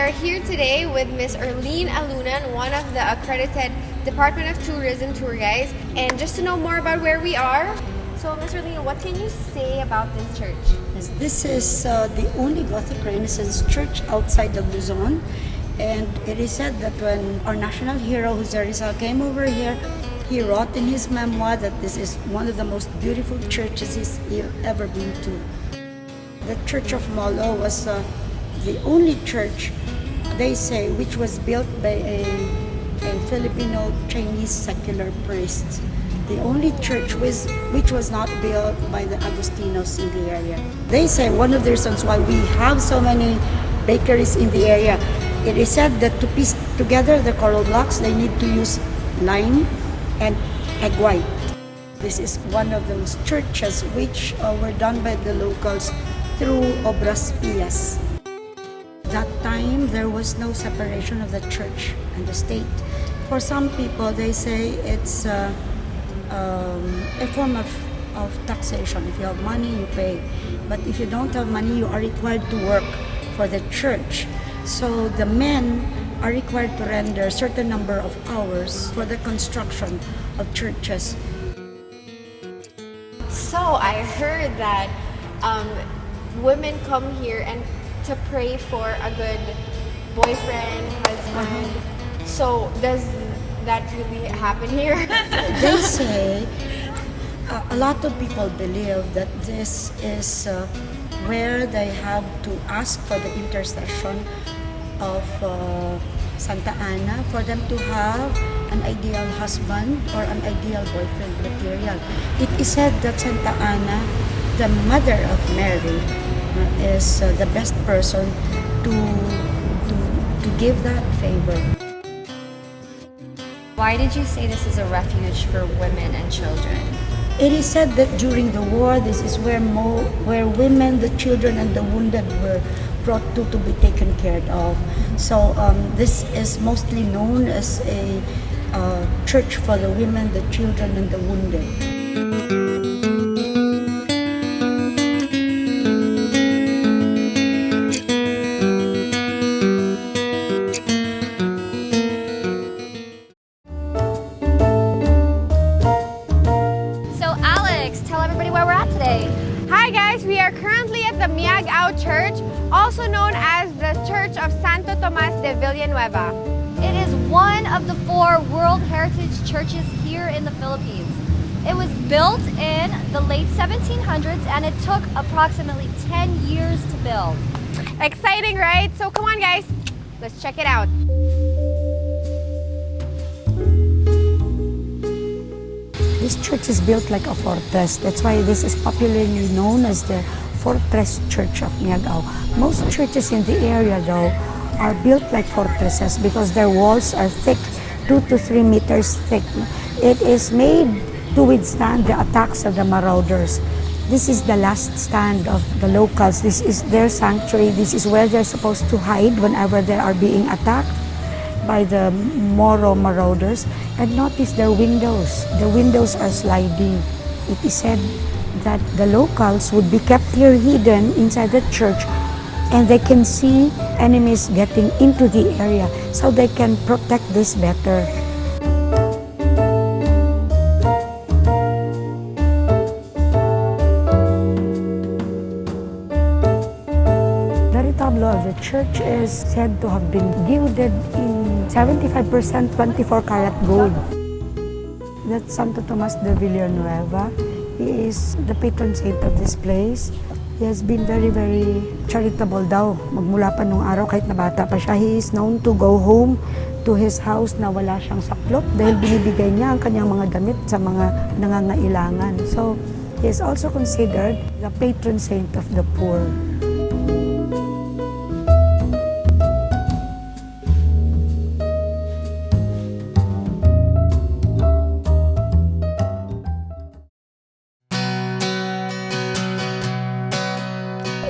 are here today with Miss Erlene Alunan, one of the accredited Department of Tourism tour guides. And just to know more about where we are, so Miss Erlene, what can you say about this church? Yes, this is the only Gothic Renaissance church outside of Luzon. And it is said that when our national hero, Jose Rizal, came over here, he wrote in his memoir that this is one of the most beautiful churches he's ever been to. The Church of Molo was the only church, they say, which was built by a Filipino Chinese secular priest. The only church which was not built by the Agostinos in the area. They say one of the reasons why we have so many bakeries in the area, it is said that to piece together the coral blocks, they need to use lime and egg white. This is one of those churches which were done by the locals through obras pias. That time, there was no separation of the church and the state. For some people, they say it's a form of taxation. If you have money, you pay. But if you don't have money, you are required to work for the church. So the men are required to render a certain number of hours for the construction of churches. So I heard that women come here and to pray for a good boyfriend, husband. So does that really happen here? They say a lot of people believe that this is where they have to ask for the intercession of Santa Ana for them to have an ideal husband or an ideal boyfriend material. It is said that Santa Ana, the mother of Mary, is the best person to give that favor. Why did you say this is a refuge for women and children? It is said that during the war, this is where women, the children, and the wounded were brought to be taken care of. So this is mostly known as a church for the women, the children, and the wounded. Hi guys, we are currently at the Miagao Church, also known as the Church of Santo Tomas de Villanueva. It is one of the 4 World Heritage churches here in the Philippines. It was built in the late 1700s and it took approximately 10 years to build. Exciting, right? So come on guys, let's check it out. This church is built like a fortress. That's why this is popularly known as the Fortress Church of Miagao. Most churches in the area, though, are built like fortresses because their walls are thick, 2 to 3 meters thick. It is made to withstand the attacks of the marauders. This is the last stand of the locals. This is their sanctuary. This is where they're supposed to hide whenever they are being attacked by the Moro marauders. And notice their windows. The windows are sliding. It is said that the locals would be kept here hidden inside the church and they can see enemies getting into the area so they can protect this better. The retablo of the church is said to have been gilded in 75% 24 karat gold. That's Santo Tomas de Villanueva. He is the patron saint of this place. He has been very, very charitable daw. Magmula pa nung araw, kahit na bata pa siya, he is known to go home to his house na wala siyang saklop dahil binibigay niya ang kanyang mga damit sa mga nangangailangan. So, he is also considered the patron saint of the poor.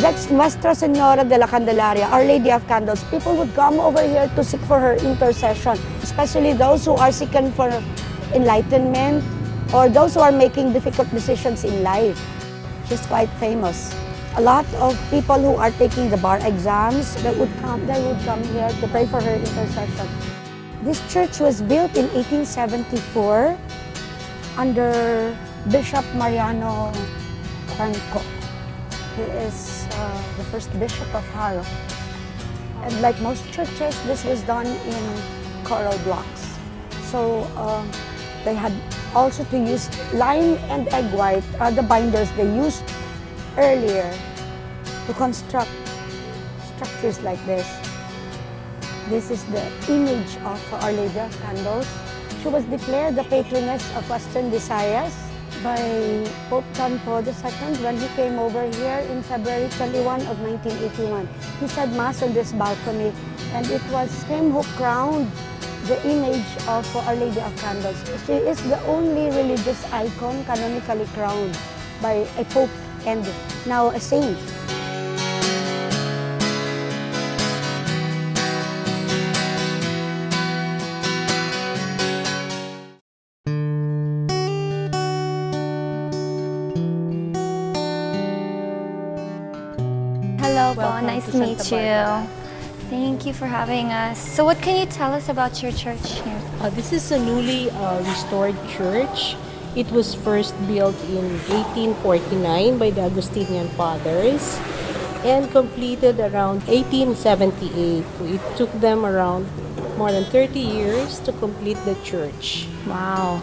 That's Nuestra Senora de la Candelaria, Our Lady of Candles. People would come over here to seek for her intercession, especially those who are seeking for enlightenment or those who are making difficult decisions in life. She's quite famous. A lot of people who are taking the bar exams they would come here to pray for her intercession. This church was built in 1874 under Bishop Mariano Franco. He is the first bishop of Haro. And like most churches, this was done in coral blocks. So they had also to use lime and egg white, the binders they used earlier to construct structures like this. This is the image of Our Lady of Candles. She was declared the patroness of Western Visayas by Pope John Paul II when he came over here in February 21 of 1981. He said Mass on this balcony, and it was him who crowned the image of Our Lady of Candles. She is the only religious icon canonically crowned by a pope and now a saint. Hello po, Welcome nice to to meet Santa you. Barbara. Thank you for having us. So what can you tell us about your church here? This is a newly restored church. It was first built in 1849 by the Augustinian Fathers and completed around 1878. It took them around more than 30 years to complete the church. Wow,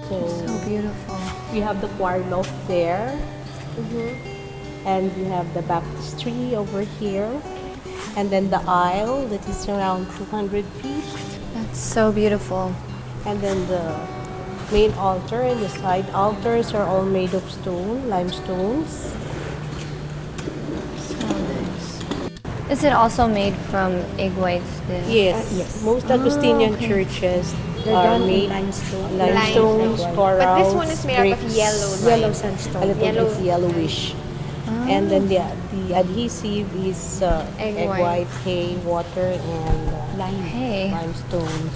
So so beautiful. we have the choir loft there. And we have the baptistry over here. And then the aisle that is around 200 feet. That's so beautiful. And then the main altar and the side altars are all made of stone, limestones. So nice. Is it also made from egg whites? Yes, yes. most Augustinian okay. churches They're are done in made limestone. limestones, Lime. corals, But this one is made out of bricks, yellow Yellow lime. sandstone. a little Yellow. bit yellowish. And then the adhesive is Egg egg white. white, hay, water, and Lime. Hey. limestones.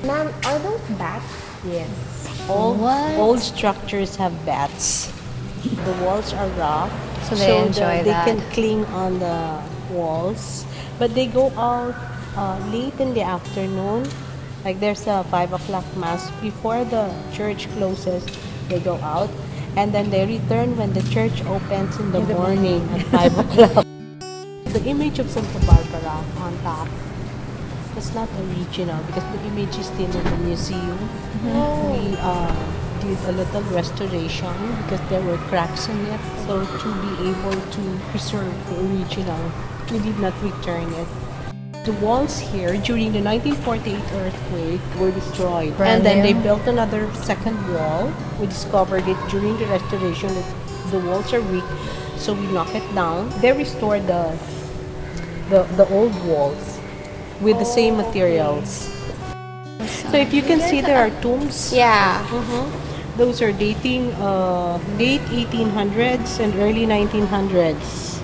Ma'am, are those bats? Yes. Old structures have bats. The walls are rough, So they enjoy they that. can cling on the walls. But they go out late in the afternoon. Like there's a 5 o'clock mass before the church closes. They go out, and then they return when the church opens in the morning at 5 o'clock. The image of Santa Barbara on top. It's not original because the image is still in the museum. We did a little restoration because there were cracks in it. So to be able to preserve the original, we did not return it. The walls here during the 1948 earthquake were destroyed. Brand and then they new? built another second wall. We discovered it during the restoration that the walls are weak. So we knock it down. They restored the old walls with the same materials. So if you can see, there are tombs. Yeah. Those are dating late 1800s and early 1900s.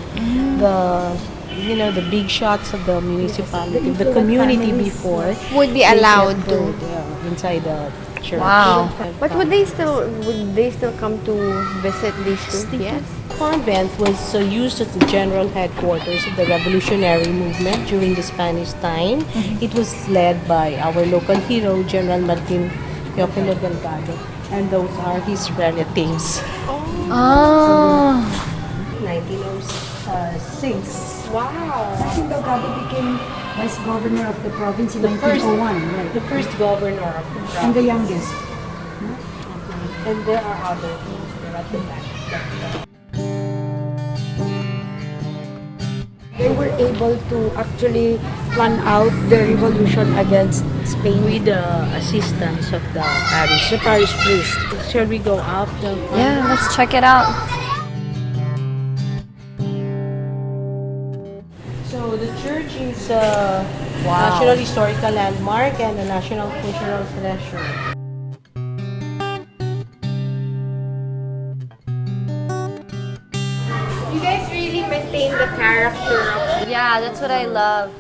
The big shots of the municipality, the community before Would be they allowed kept to. it, inside the church. Wow. But would they still come to visit these two? Yes. Convent was used as the general headquarters of the revolutionary movement during the Spanish time. It was led by our local hero, General Martin Teofilo Delgado, and those are his relatives. Oh. 1906. Wow. I think Delgado became vice governor of the province in The first, 1901, right? the first governor of the province. And the youngest. And there are others. They're at the back. They were able to actually plan out the revolution against Spain With the assistance of the parish priest. Shall we go up? Yeah, let's check it out. So the church is a National Historical Landmark and a National Cultural Treasure. You guys really maintain the character of Yeah, that's what I love.